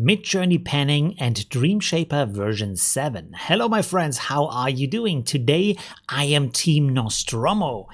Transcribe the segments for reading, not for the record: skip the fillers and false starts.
Midjourney Panning and Dreamshaper version 7. Hello my friends, how are you doing? Today I am Team Nostromo.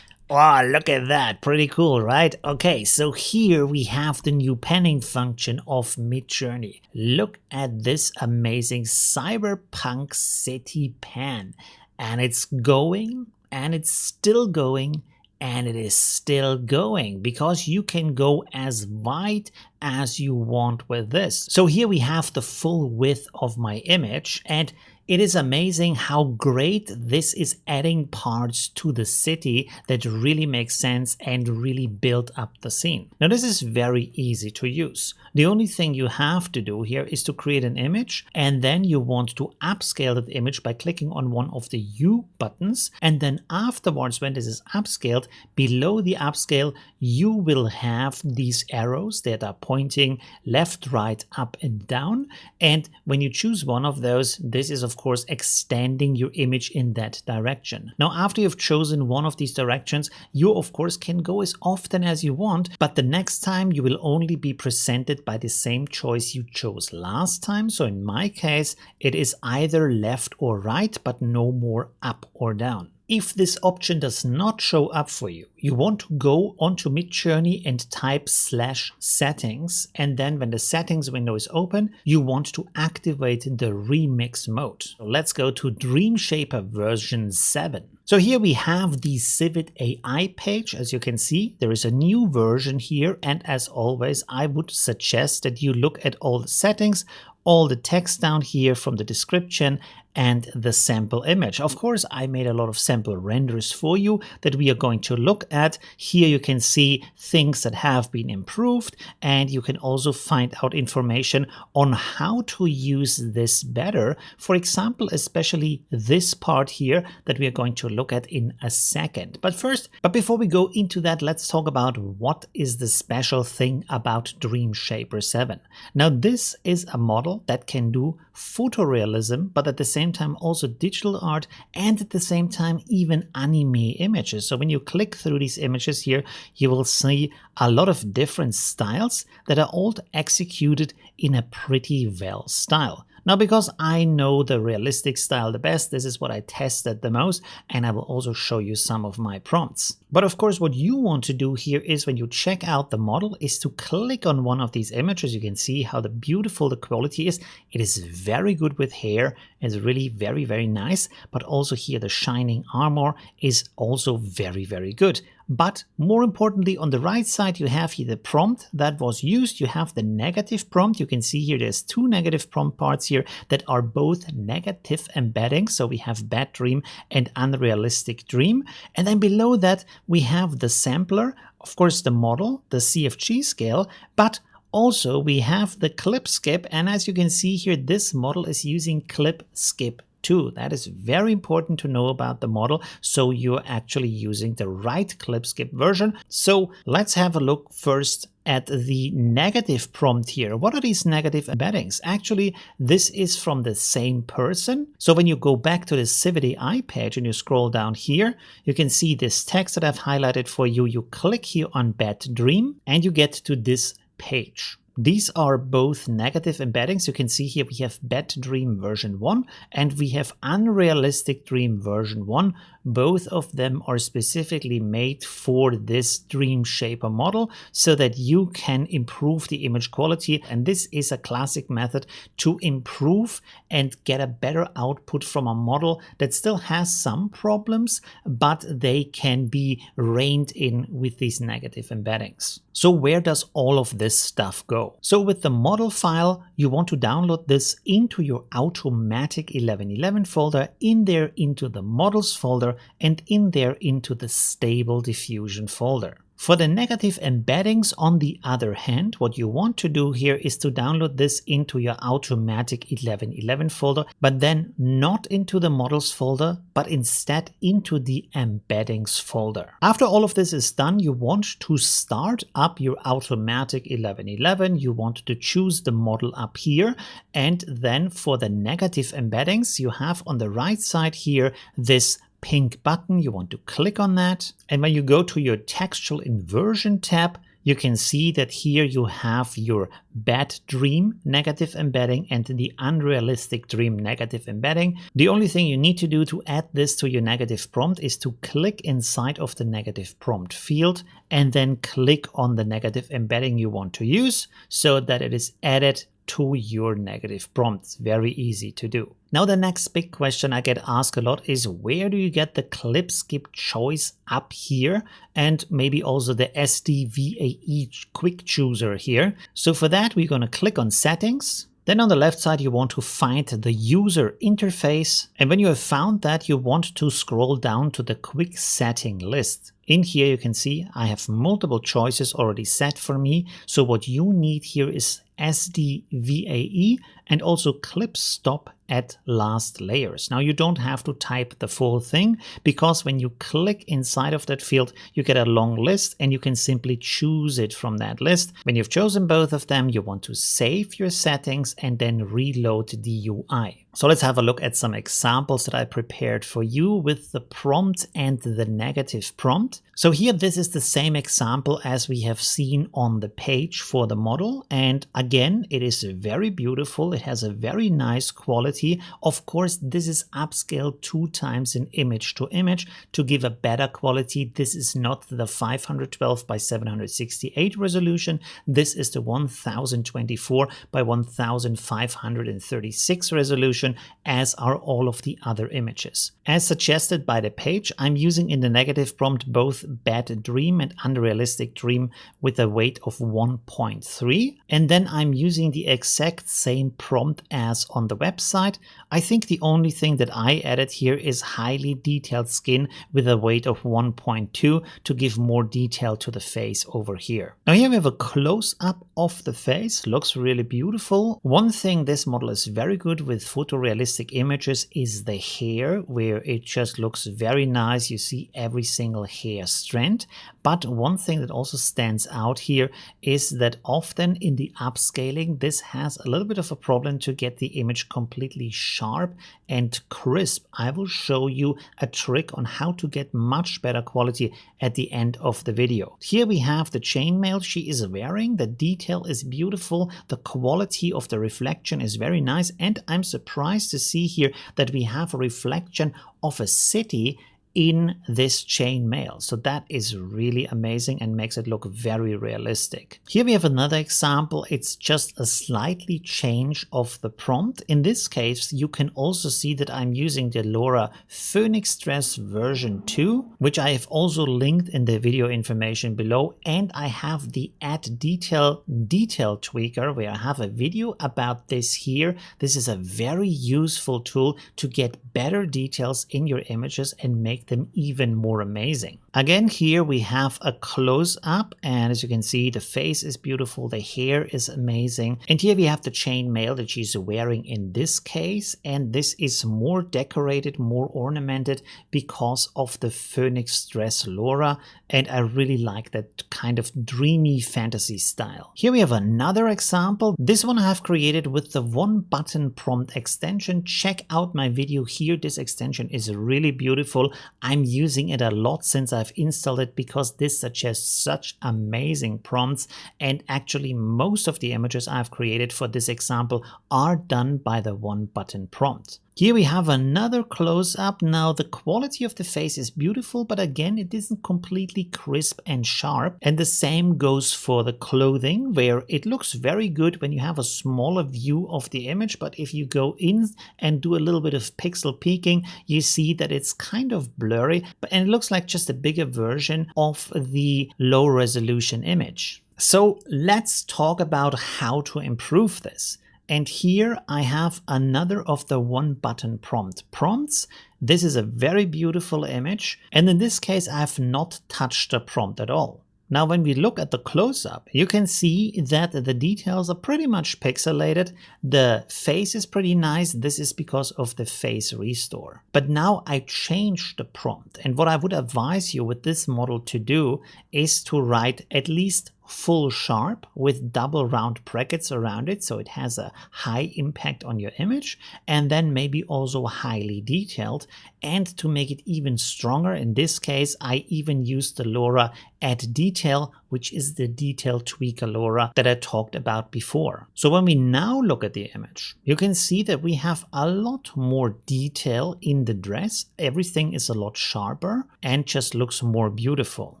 Oh, look at that, pretty cool, right? Okay, so here we have the new panning function of Midjourney. Look at this amazing cyberpunk city pan. And it's going, and it's still going, and it is still going because you can go as wide as you want with this. So here we have the full width of my image, and it is amazing how great this is adding parts to the city that really make sense and really build up the scene. Now this is very easy to use. The only thing you have to do here is to create an image, and then you want to upscale that image by clicking on one of the U buttons, and then afterwards, when this is upscaled, below the upscale you will have these arrows that are pointing left, right, up and down, and when you choose one of those, this is of course extending your image in that direction. Now after you've chosen one of these directions, you of course can go as often as you want, but the next time you will only be presented by the same choice you chose last time. So in my case it is either left or right, but no more up or down. If this option does not show up for you, you want to go onto Midjourney and type /settings, and then when the settings window is open, you want to activate the remix mode. So let's go to Dreamshaper version 7. So here we have the Civet AI page. As you can see, there is a new version here, and as always, I would suggest that you look at all the settings, all the text down here from the description and the sample image. Of course, I made a lot of sample renders for you that we are going to look at. Here you can see things that have been improved, and you can also find out information on how to use this better. For example, especially this part here that we are going to look at in a second. But before we go into that, let's talk about what is the special thing about Dreamshaper 7. Now this is a model that can do photorealism, but at the same time also digital art, and at the same time even anime images. So when you click through these images here, you will see a lot of different styles that are all executed in a pretty well style. Now, because I know the realistic style the best, this is what I tested the most, and I will also show you some of my prompts. But of course, what you want to do here is when you check out the model is to click on one of these images. You can see how beautiful the quality is. It is very good with hair. It's really very, very nice. But also here, the shining armor is also very, very good. But more importantly, on the right side, you have here the prompt that was used. You have the negative prompt. You can see here there's two negative prompt parts here that are both negative embeddings. So we have bad dream and unrealistic dream. And then below that, we have the sampler, of course, the model, the CFG scale, but also we have the clip skip. And as you can see here, this model is using clip skip 2. That is very important to know about the model, so you're actually using the right clip skip version. So let's have a look first at the negative prompt here. What are these negative embeddings? Actually, this is from the same person. So when you go back to the Civet AI page and you scroll down here, you can see this text that I've highlighted for you. You click here on Bad Dream and you get to this page. These are both negative embeddings. You can see here we have Bad Dream version 1 and we have Unrealistic Dream version 1. Both of them are specifically made for this Dreamshaper model so that you can improve the image quality. And this is a classic method to improve and get a better output from a model that still has some problems, but they can be reined in with these negative embeddings. So where does all of this stuff go? So with the model file, you want to download this into your automatic 1111 folder, in there into the models folder, and in there into the stable diffusion folder. For the negative embeddings, on the other hand, what you want to do here is to download this into your automatic 1111 folder, but then not into the models folder, but instead into the embeddings folder. After all of this is done, you want to start up your automatic 1111. You want to choose the model up here, and then for the negative embeddings, you have on the right side here this pink button. You want to click on that, and when you go to your textual inversion tab, you can see that here you have your bad dream negative embedding and the unrealistic dream negative embedding. The only thing you need to do to add this to your negative prompt is to click inside of the negative prompt field and then click on the negative embedding you want to use so that it is added to your negative prompt. It's very easy to do. Now the next big question I get asked a lot is, where do you get the clip skip choice up here and maybe also the SDVAE quick chooser here? So for that we're going to click on settings. Then on the left side you want to find the user interface, and when you have found that, you want to scroll down to the quick setting list. In here you can see I have multiple choices already set for me. So what you need here is SDVAE and also clip stop at last layers. Now you don't have to type the full thing, because when you click inside of that field you get a long list and you can simply choose it from that list. When you've chosen both of them, you want to save your settings and then reload the UI. So let's have a look at some examples that I prepared for you with the prompt and the negative prompt. So here this is the same example as we have seen on the page for the model, and again it is very beautiful. It has a very nice quality. Of course this is upscaled 2 times in image to image to give a better quality. This is not the 512 by 768 resolution. This is the 1024 by 1536 resolution, as are all of the other images. As suggested by the page, I'm using in the negative prompt both bad dream and unrealistic dream with a weight of 1.3, and then I'm using the exact same prompt as on the website. I think the only thing that I added here is highly detailed skin with a weight of 1.2 to give more detail to the face over here. Now here we have a close-up of the face. Looks really beautiful. One thing this model is very good with photorealistic images is the hair, where it just looks very nice. You see every single hair strand. But one thing that also stands out here is that often in the upscaling, this has a little bit of a problem to get the image completely sharp and crisp. I will show you a trick on how to get much better quality at the end of the video. Here we have the chainmail she is wearing. The detail is beautiful. The quality of the reflection is very nice, and I'm surprised to see here that we have a reflection of a city in this chainmail. So that is really amazing and makes it look very realistic. Here we have another example. It's just a slightly change of the prompt. In this case, you can also see that I'm using the LoRa Phoenix Stress version 2, which I have also linked in the video information below. And I have the Add Detail tweaker, where I have a video about this here. This is a very useful tool to get better details in your images and make them even more amazing. Again, here we have a close-up, and as you can see, the face is beautiful, the hair is amazing, and here we have the chainmail that she's wearing in this case, and this is more decorated, more ornamented because of the Phoenix Stress LoRa, and I really like that kind of dreamy fantasy style. Here we have another example. This one I have created with the one-button prompt extension. Check out my video here. This extension is really beautiful. I'm using it a lot since I've installed it because this suggests such amazing prompts, and actually most of the images I've created for this example are done by the one-button prompt. Here we have another close-up. Now the quality of the face is beautiful, but again it isn't completely crisp and sharp, and the same goes for the clothing, where it looks very good when you have a smaller view of the image, but if you go in and do a little bit of pixel peeking, you see that it's kind of blurry, and it looks like just a bigger version of the low resolution image. So let's talk about how to improve this. And here I have another of the one-button prompt prompts. This is a very beautiful image, and in this case I have not touched the prompt at all. Now when we look at the close-up, you can see that the details are pretty much pixelated. The face is pretty nice. This is because of the face restore. But now I changed the prompt, and what I would advise you with this model to do is to write at least full sharp with double round brackets around it, so it has a high impact on your image, and then maybe also highly detailed. And to make it even stronger, in this case, I even used the LoRa Add Detail, which is the detail tweaker LoRa that I talked about before. So when we now look at the image, you can see that we have a lot more detail in the dress. Everything is a lot sharper and just looks more beautiful.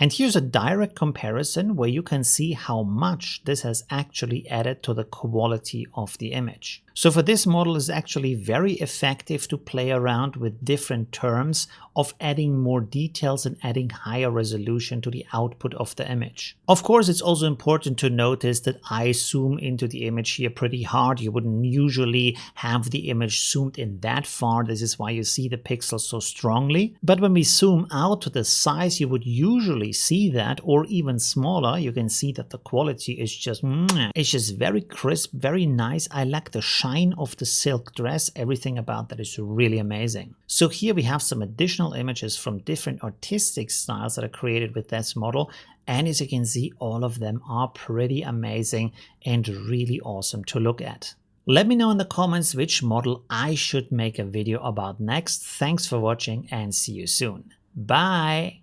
And here's a direct comparison where you can see how much this has actually added to the quality of the image. So for this model, it's actually very effective to play around with different terms of adding more details and adding higher resolution to the output of the image. Of course, it's also important to notice that I zoom into the image here pretty hard. You wouldn't usually have the image zoomed in that far. This is why you see the pixels so strongly. But when we zoom out to the size, you would usually see that, or even smaller, you can see that the quality is just, it's just very crisp, very nice. I like the shine of the silk dress. Everything about that is really amazing. So here we have some additional images from different artistic styles that are created with this model. And as you can see, all of them are pretty amazing and really awesome to look at. Let me know in the comments which model I should make a video about next. Thanks for watching and see you soon. Bye!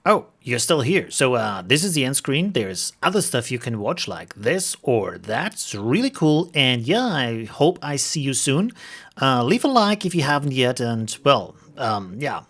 Oh, you're still here. So this is the end screen. There's other stuff you can watch like this or that. It's really cool. And yeah, I hope I see you soon. Leave a like if you haven't yet. And well, yeah,